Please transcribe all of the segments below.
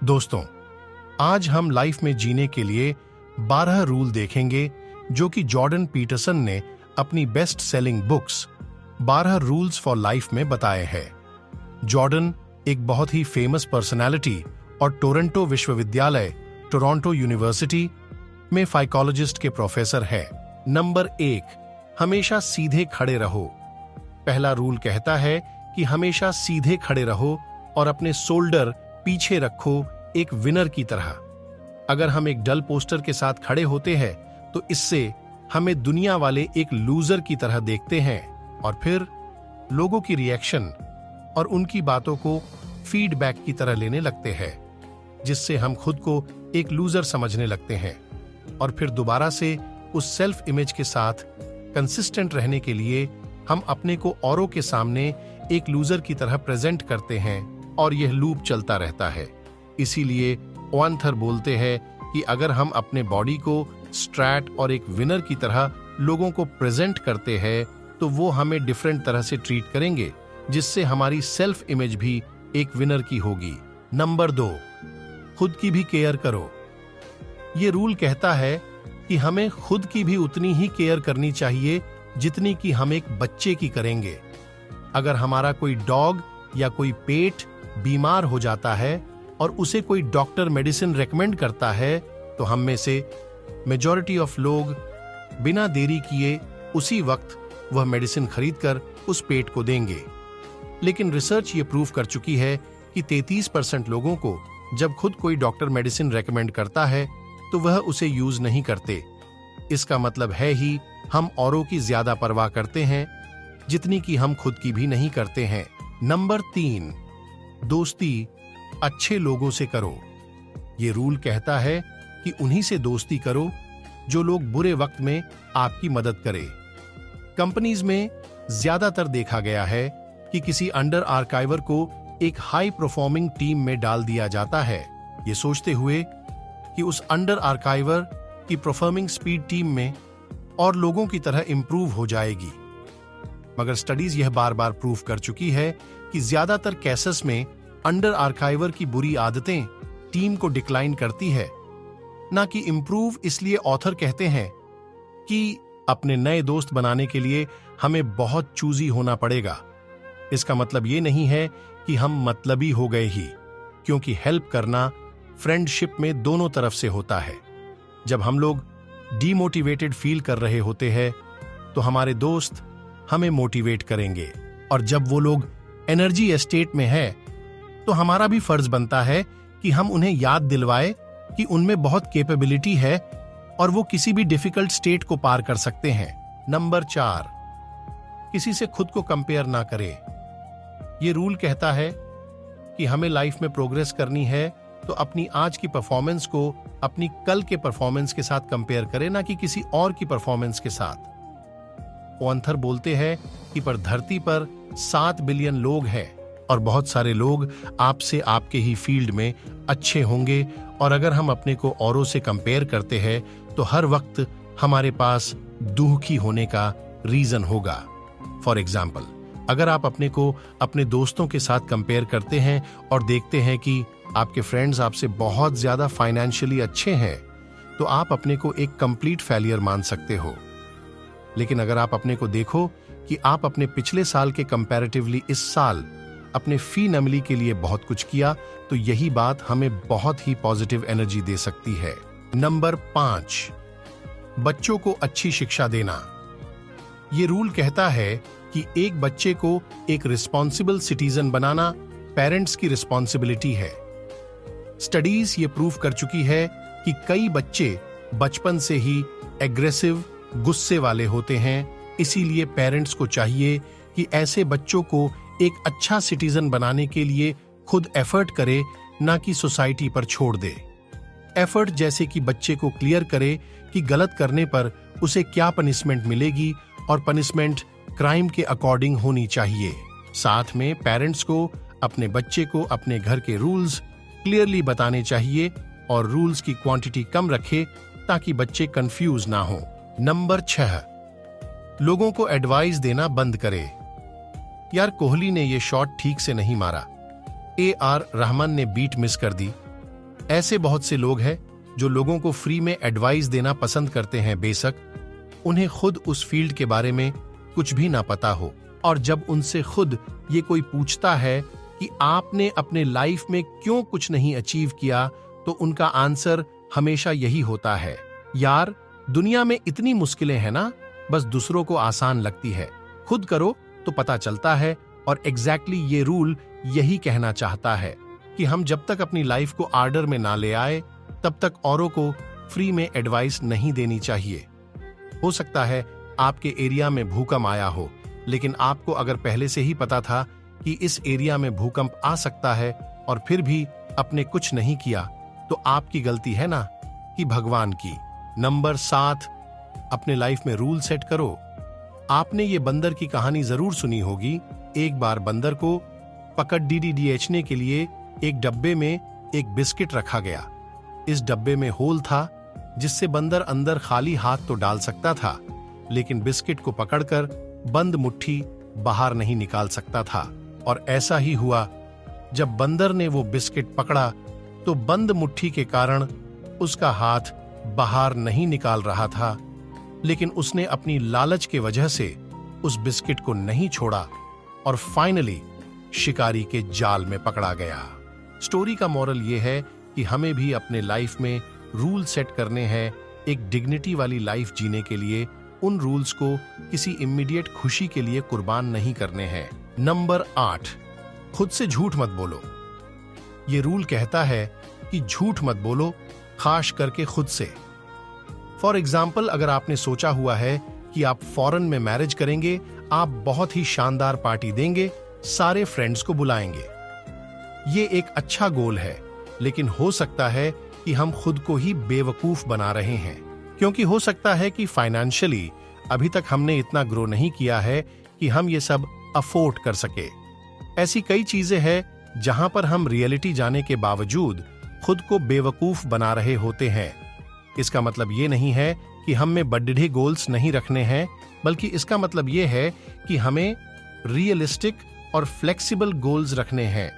दोस्तों, आज हम लाइफ में जीने के लिए 12 रूल देखेंगे जो कि जॉर्डन पीटरसन ने अपनी best selling books 12 rules for life में बताए हैं। जॉर्डन एक बहुत ही फेमस पर्सनालिटी और टोरंटो विश्वविद्यालय टोरंटो यूनिवर्सिटी में साइकोलॉजिस्ट के प्रोफेसर है। नंबर 1, हमेशा सीधे खड़े रहो। पहला रूल कहता है कि हमेशा सीधे खड़े रहो और अपने शोल्डर पीछे रखो, एक विनर की तरह। अगर हम एक डल पोस्टर के साथ खड़े होते हैं तो इससे हमें दुनिया वाले एक लूजर की तरह देखते हैं और फिर लोगों की रिएक्शन और उनकी बातों को फीडबैक की तरह लेने लगते हैं, जिससे हम खुद को एक लूजर समझने लगते हैं और फिर दोबारा से उस सेल्फ इमेज के साथ कंसिस्टेंट रहने के लिए हम अपने को औरों के सामने एक लूजर की तरह प्रेजेंट करते हैं और यह लूप चलता रहता है। इसीलिए ओआंथर बोलते हैं कि अगर हम अपने बॉडी को स्ट्रैट और एक विनर की तरह लोगों को प्रेजेंट करते हैं तो वो हमें डिफरेंट तरह से ट्रीट करेंगे, जिससे हमारी सेल्फ इमेज भी एक विनर की होगी। नंबर 2, खुद की भी केयर करो। ये रूल कहता है कि हमें खुद की भी उतनी ही केयर करनी चाहिए जितनी कि हम एक बच्चे की करेंगे। अगर हमारा कोई डॉग या कोई पेट बीमार हो जाता है और उसे कोई डॉक्टर मेडिसिन रेकमेंड करता है तो हम में से मेजॉरिटी ऑफ लोग बिना देरी किए उसी वक्त वह मेडिसिन खरीदकर उस पेट को देंगे। लेकिन रिसर्च ये प्रूव कर चुकी है कि 33% लोगों को जब खुद कोई डॉक्टर मेडिसिन रेकमेंड करता है तो वह उसे यूज नहीं करते। इसका मतलब है ही हम औरों की ज्यादा परवाह करते हैं जितनी कि हम खुद की भी नहीं करते हैं। नंबर 3, दोस्ती अच्छे लोगों से करो। ये रूल कहता है कि उन्हीं से दोस्ती करो जो लोग बुरे वक्त में आपकी मदद करे। कंपनीज में ज्यादातर देखा गया है कि किसी अंडर आर्काइवर को एक हाई परफॉर्मिंग टीम में डाल दिया जाता है, ये सोचते हुए कि उस अंडर आर्काइवर की परफॉर्मिंग स्पीड टीम में और लोगों की तरह इंप्रूव हो जाएगी। मगर स्टडीज यह बार बार प्रूव कर चुकी है कि ज्यादातर केसेस में अंडर आर्काइवर की बुरी आदतें टीम को डिक्लाइन करती है, ना कि इंप्रूव। इसलिए ऑथर कहते हैं कि अपने नए दोस्त बनाने के लिए हमें बहुत चूजी होना पड़ेगा। इसका मतलब ये नहीं है कि हम मतलबी हो गए ही, क्योंकि हेल्प करना फ्रेंडशिप में दोनों तरफ से होता है। जब हम लोग डीमोटिवेटेड फील कर रहे होते हैं तो हमारे दोस्त हमें मोटिवेट करेंगे, और जब वो लोग एनर्जी एस्टेट में है तो हमारा भी फर्ज बनता है कि हम उन्हें याद दिलवाए कि उनमें बहुत कैपेबिलिटी है और वो किसी भी डिफिकल्ट स्टेट को पार कर सकते हैं। नंबर 4, किसी से खुद को कंपेयर ना करें। ये रूल कहता है कि हमें लाइफ में प्रोग्रेस करनी है तो अपनी आज की परफॉर्मेंस को अपनी कल के परफॉर्मेंस के साथ कंपेयर करें, ना कि किसी और की परफॉर्मेंस के साथ। ओआंथर बोलते हैं कि पर धरती पर 7 बिलियन लोग हैं और बहुत सारे लोग आपसे आपके ही फील्ड में अच्छे होंगे, और अगर हम अपने को औरों से कंपेयर करते हैं तो हर वक्त हमारे पास दुखी होने का रीजन होगा। फॉर एग्जाम्पल, अगर आप अपने को अपने दोस्तों के साथ कंपेयर करते हैं और देखते हैं कि आपके फ्रेंड्स आपसे बहुत ज्यादा फाइनेंशियली अच्छे हैं तो आप अपने को एक कंप्लीट फेलियर मान सकते हो। लेकिन अगर आप अपने को देखो कि आप अपने पिछले साल के कंपैरेटिवली इस साल अपने फी नमली के लिए बहुत कुछ किया तो यही बात हमें बहुत ही पॉजिटिव एनर्जी दे सकती है। नंबर 5, बच्चों को अच्छी शिक्षा देना। ये रूल कहता है कि एक बच्चे को एक रिस्पॉन्सिबल सिटीजन बनाना पेरेंट्स की रिस्पॉन्सिबिलिटी है। स्टडीज ये प्रूव कर चुकी है कि कई बच्चे बचपन से ही एग्रेसिव, गुस्से वाले होते हैं। इसीलिए पेरेंट्स को चाहिए कि ऐसे बच्चों को एक अच्छा सिटीजन बनाने के लिए खुद एफर्ट करे, ना कि सोसाइटी पर छोड़ दे। एफर्ट जैसे कि बच्चे को क्लियर करे कि गलत करने पर उसे क्या पनिशमेंट मिलेगी और पनिशमेंट क्राइम के अकॉर्डिंग होनी चाहिए। साथ में पेरेंट्स को अपने बच्चे को अपने घर के रूल्स क्लियरली बताने चाहिए और रूल्स की क्वांटिटी कम रखे ताकि बच्चे कंफ्यूज ना हो। नंबर 6, लोगों को एडवाइस देना बंद करे। यार, कोहली ने ये शॉट ठीक से नहीं मारा। AR रहमान ने बीट मिस कर दी। ऐसे बहुत से लोग हैं जो लोगों को फ्री में एडवाइस देना पसंद करते हैं, बेशक उन्हें खुद उस फील्ड के बारे में कुछ भी ना पता हो। और जब उनसे खुद ये कोई पूछता है कि आपने अपने लाइफ में क्यों कुछ नहीं अचीव किया, तो उनका आंसर हमेशा यही होता है, यार दुनिया में इतनी मुश्किलें हैं ना, बस दूसरों को आसान लगती है, खुद करो तो पता चलता है। और एग्जैक्टली ये रूल यही कहना चाहता है कि हम जब तक अपनी लाइफ को ऑर्डर में ना ले आए, तब तक औरों को फ्री में एडवाइस नहीं देनी चाहिए। हो सकता है आपके एरिया में भूकंप आया हो, लेकिन आपको अगर पहले से ही पता था कि इस एरिया में भूकंप आ सकता है और फिर भी आपने कुछ नहीं किया, तो आपकी गलती है ना कि भगवान की। नंबर 7, अपने लाइफ में रूल सेट करो। आपने ये बंदर की कहानी जरूर सुनी होगी। एक बार बंदर को पकड़ डीडीडीएचने के लिए एक डब्बे में एक बिस्किट रखा गया। इस डब्बे में होल था जिससे बंदर अंदर खाली हाथ तो डाल सकता था, लेकिन बिस्किट को पकड़कर बंद मुट्ठी बाहर नहीं निकाल सकता था। और ऐसा ही हुआ, जब बंदर ने वो बिस्किट पकड़ा तो बंद मुट्ठी के कारण उसका हाथ बाहर नहीं निकाल रहा था, लेकिन उसने अपनी लालच के वजह से उस बिस्किट को नहीं छोड़ा और फाइनली शिकारी के जाल में पकड़ा गया। स्टोरी का मॉरल ये है कि हमें भी अपने लाइफ में रूल सेट करने हैं। एक डिग्निटी वाली लाइफ जीने के लिए उन रूल्स को किसी इमीडिएट खुशी के लिए कुर्बान नहीं करने हैं। नंबर 8, खुद से झूठ मत बोलो। ये रूल कहता है कि झूठ मत बोलो, खास करके खुद से। फॉर एग्जाम्पल, अगर आपने सोचा हुआ है कि आप फॉरेन में मैरिज करेंगे, आप बहुत ही शानदार पार्टी देंगे, सारे फ्रेंड्स को बुलाएंगे। ये एक अच्छा गोल है, लेकिन हो सकता है कि हम खुद को ही बेवकूफ बना रहे हैं, क्योंकि हो सकता है कि फाइनेंशियली अभी तक हमने इतना ग्रो नहीं किया है कि हम ये सब अफोर्ड कर सके। ऐसी कई चीजें हैं जहां पर हम रियलिटी जाने के बावजूद खुद को बेवकूफ बना रहे होते हैं। इसका मतलब ये नहीं है कि हम में बड़े गोल्स नहीं रखने हैं, बल्कि इसका मतलब ये है कि हमें रियलिस्टिक और फ्लेक्सिबल गोल्स रखने हैं।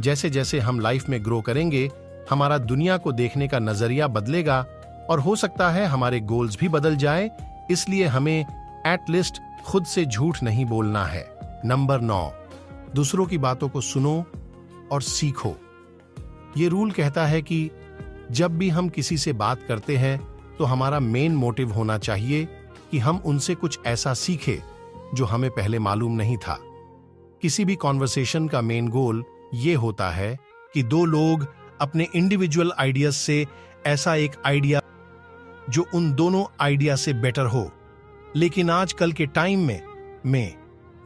जैसे जैसे हम लाइफ में ग्रो करेंगे, हमारा दुनिया को देखने का नजरिया बदलेगा और हो सकता है हमारे गोल्स भी बदल जाए। इसलिए हमें एटलीस्ट खुद से झूठ नहीं बोलना है। नंबर 9, दूसरों की बातों को सुनो और सीखो। ये रूल कहता है कि जब भी हम किसी से बात करते हैं तो हमारा मेन मोटिव होना चाहिए कि हम उनसे कुछ ऐसा सीखें जो हमें पहले मालूम नहीं था। किसी भी कॉन्वर्सेशन का मेन गोल ये होता है कि दो लोग अपने इंडिविजुअल आइडियाज से ऐसा एक आइडिया जो उन दोनों आइडिया से बेटर हो। लेकिन आजकल के टाइम में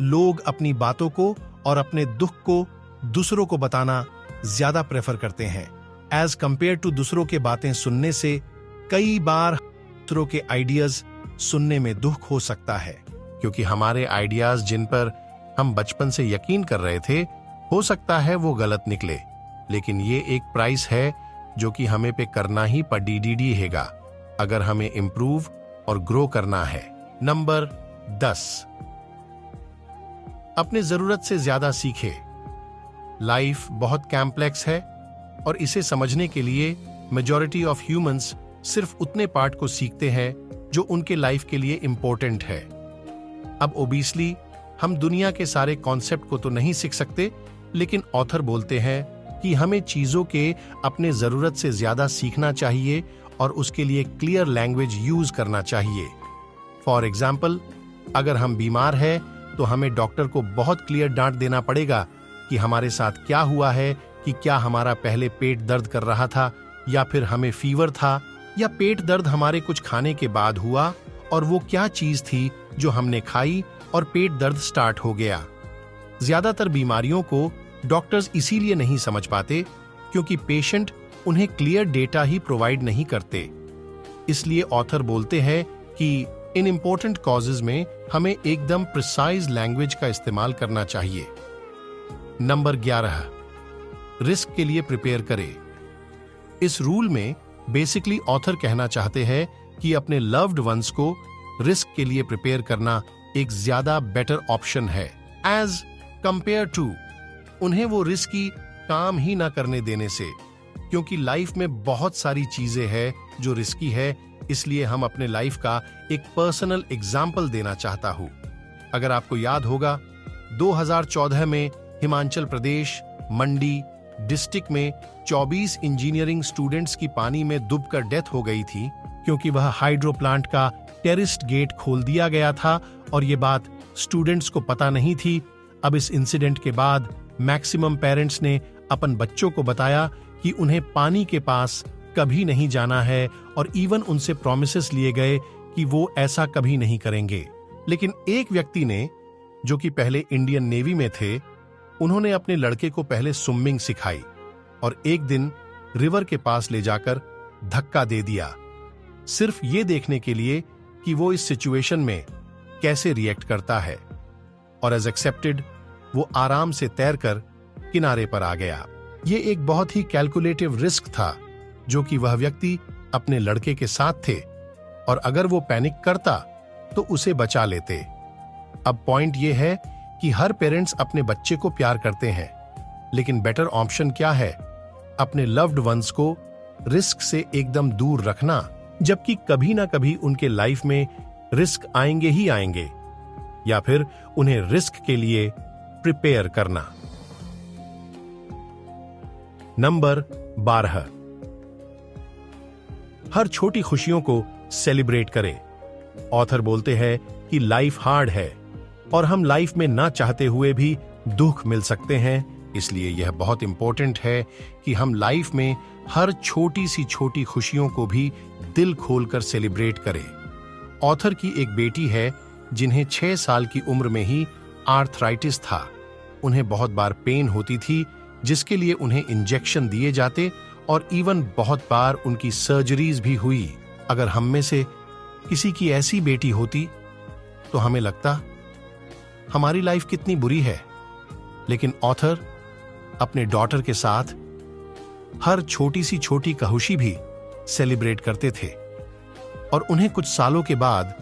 लोग अपनी बातों को और अपने दुख को दूसरों को बताना ज्यादा प्रेफर करते हैं एज कंपेयर टू दूसरों के बातें सुनने से। कई बार दूसरों के आइडियाज सुनने में दुख हो सकता है, क्योंकि हमारे आइडियाज जिन पर हम बचपन से यकीन कर रहे थे, हो सकता है वो गलत निकले। लेकिन ये एक प्राइस है जो कि हमें पे करना ही पड़ेगा हैगा अगर हमें इंप्रूव और ग्रो करना है। नंबर 10, अपने जरूरत से ज्यादा सीखे। लाइफ बहुत कॉम्प्लेक्स है और इसे समझने के लिए मेजॉरिटी ऑफ ह्यूमंस सिर्फ उतने पार्ट को सीखते हैं जो उनके लाइफ के लिए इंपॉर्टेंट है। अब ओबियसली हम दुनिया के सारे कॉन्सेप्ट को तो नहीं सीख सकते, लेकिन ऑथर बोलते हैं कि हमें चीजों के अपने जरूरत से ज्यादा सीखना चाहिए और उसके लिए क्लियर लैंग्वेज यूज करना चाहिए। फॉर एग्जाम्पल, अगर हम बीमार हैं तो हमें डॉक्टर को बहुत क्लियर डांट देना पड़ेगा कि हमारे साथ क्या हुआ है, कि क्या हमारा पहले पेट दर्द कर रहा था या फिर हमें फीवर था, या पेट दर्द हमारे कुछ खाने के बाद हुआ और वो क्या चीज थी जो हमने खाई और पेट दर्द स्टार्ट हो गया। ज्यादातर बीमारियों को डॉक्टर्स इसीलिए नहीं समझ पाते क्योंकि पेशेंट उन्हें क्लियर डेटा ही प्रोवाइड नहीं करते। इसलिए ऑथर बोलते हैं कि इन इंपॉर्टेंट कॉजेज में हमें एकदम प्रिसाइज लैंग्वेज का इस्तेमाल करना चाहिए। नंबर 11, रिस्क के लिए प्रिपेयर करें। इस रूल में बेसिकली ऑथर कहना चाहते हैं कि अपने लव्ड वंस को रिस्क के लिए प्रिपेयर करना एक ज्यादा बेटर ऑप्शन है एज कंपेयर टू उन्हें वो रिस्की काम ही ना करने देने से। क्योंकि लाइफ में बहुत सारी चीजें हैं जो रिस्की है, इसलिए हम अपने लाइफ का एक पर्सनल एग्जाम्पल देना चाहता हूं। अगर आपको याद होगा, 2014 में हिमाचल प्रदेश मंडी डिस्ट्रिक्ट में 24 इंजीनियरिंग स्टूडेंट्स की पानी में डूबकर डेथ हो गई थी, क्योंकि वह हाइड्रो प्लांट का टेरेस्ट गेट खोल दिया गया था और ये बात स्टूडेंट्स को पता नहीं थी। अब इस इंसिडेंट के बाद मैक्सिमम पेरेंट्स ने अपन बच्चों को बताया कि उन्हें पानी के पास कभी नहीं जाना है और इवन उनसे प्रॉमिसेस लिए गए कि वो ऐसा कभी नहीं करेंगे। लेकिन एक व्यक्ति ने, जो कि पहले इंडियन नेवी में थे, उन्होंने अपने लड़के को पहले स्विमिंग सिखाई और एक दिन रिवर के पास ले जाकर धक्का दे दिया, सिर्फ ये देखने के लिए कि वो इस सिचुएशन में कैसे रिएक्ट करता है। और एज एक्सेप्टेड, वो आराम से तैरकर किनारे पर आ गया। ये एक बहुत ही कैलकुलेटिव रिस्क था जो कि वह व्यक्ति अपने लड़के के साथ थे, और अगर वो पैनिक करता तो उसे बचा लेते। अब पॉइंट ये है कि हर पेरेंट्स अपने बच्चे को प्यार करते हैं, लेकिन बेटर ऑप्शन क्या है? अपने लव्ड वंस को रिस्क से एकदम दूर रखना, जबकि कभी ना कभी उनके लाइफ में रिस्क आएंगे ही आएंगे, या फिर उन्हें रिस्क के लिए प्रिपेयर करना। नंबर 12, हर छोटी खुशियों को सेलिब्रेट करें। ऑथर बोलते हैं कि लाइफ हार्ड है और हम लाइफ में ना चाहते हुए भी दुख मिल सकते हैं, इसलिए यह बहुत इंपॉर्टेंट है कि हम लाइफ में हर छोटी सी छोटी खुशियों को भी दिल खोलकर सेलिब्रेट करें। ऑथर की एक बेटी है जिन्हें 6 साल की उम्र में ही आर्थराइटिस था। उन्हें बहुत बार पेन होती थी, जिसके लिए उन्हें इंजेक्शन दिए जाते और इवन बहुत बार उनकी सर्जरीज भी हुई। अगर हम में से किसी की ऐसी बेटी होती तो हमें लगता हमारी लाइफ कितनी बुरी है, लेकिन ऑथर अपने डॉटर के साथ हर छोटी सी छोटी खुशी भी सेलिब्रेट करते थे। और उन्हें कुछ सालों के बाद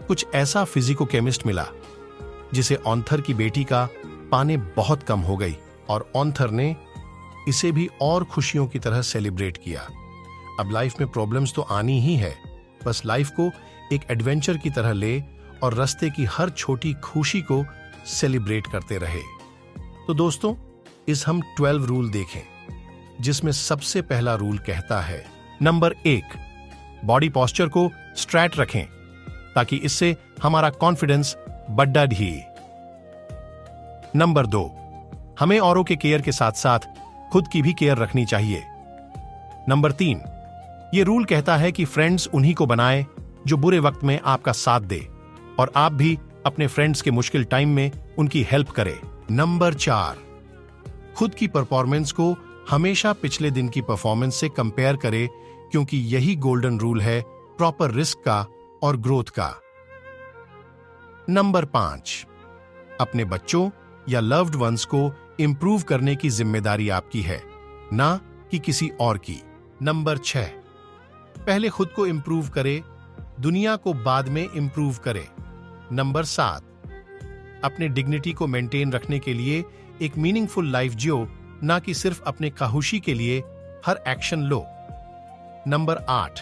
कुछ ऐसा फिजिको-केमिस्ट मिला जिसे ऑथर की बेटी का पाने बहुत कम हो गई, और ऑथर ने इसे भी और खुशियों की तरह सेलिब्रेट किया। अब लाइफ में प्रॉब्लम्स तो आनी ही है, बस लाइफ को एक एडवेंचर की तरह ले और रास्ते की हर छोटी खुशी को सेलिब्रेट करते रहे। तो दोस्तों, इस हम 12 रूल देखें, जिसमें सबसे पहला रूल कहता है, नंबर 1, बॉडी पोस्चर को स्ट्रेट रखें ताकि इससे हमारा कॉन्फिडेंस बढ़ा ढी। नंबर 2, हमें औरों के केयर के साथ साथ खुद की भी केयर रखनी चाहिए। नंबर 3, यह रूल कहता है कि फ्रेंड्स उन्हीं को बनाएं जो बुरे वक्त में आपका साथ दे, और आप भी अपने फ्रेंड्स के मुश्किल टाइम में उनकी हेल्प करें। नंबर 4, खुद की परफॉर्मेंस को हमेशा पिछले दिन की परफॉर्मेंस से कंपेयर करें, क्योंकि यही गोल्डन रूल है प्रॉपर रिस्क का और ग्रोथ का। नंबर 5, अपने बच्चों या लव्ड वंस को इंप्रूव करने की जिम्मेदारी आपकी है, ना कि किसी और की। नंबर 6, पहले खुद को इंप्रूव करे, दुनिया को बाद में इंप्रूव करे। नंबर 7, अपने डिग्निटी को मेंटेन रखने के लिए एक मीनिंगफुल लाइफ जियो, ना कि सिर्फ अपने खुशी के लिए हर एक्शन लो। नंबर 8,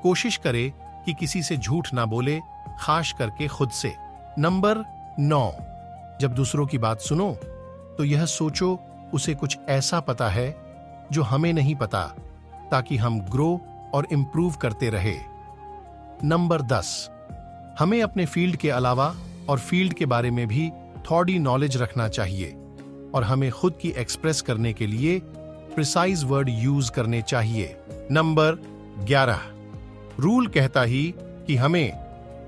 कोशिश करे कि किसी से झूठ ना बोले, खास करके खुद से। नंबर 9, जब दूसरों की बात सुनो तो यह सोचो उसे कुछ ऐसा पता है जो हमें नहीं पता, ताकि हम ग्रो और इंप्रूव करते रहे। नंबर 10, हमें अपने फील्ड के अलावा और फील्ड के बारे में भी थोड़ी नॉलेज रखना चाहिए, और हमें खुद की एक्सप्रेस करने के लिए प्रिसाइज वर्ड यूज करने चाहिए। नंबर 11, रूल कहता ही कि हमें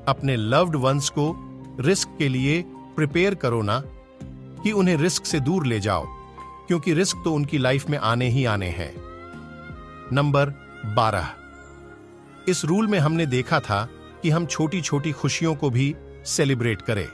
अपने लव्ड वंस को रिस्क के लिए प्रिपेयर करो, ना कि उन्हें रिस्क से दूर ले जाओ, क्योंकि रिस्क तो उनकी लाइफ में आने ही आने हैं। नंबर 12, इस रूल में हमने देखा था कि हम छोटी छोटी खुशियों को भी सेलिब्रेट करें।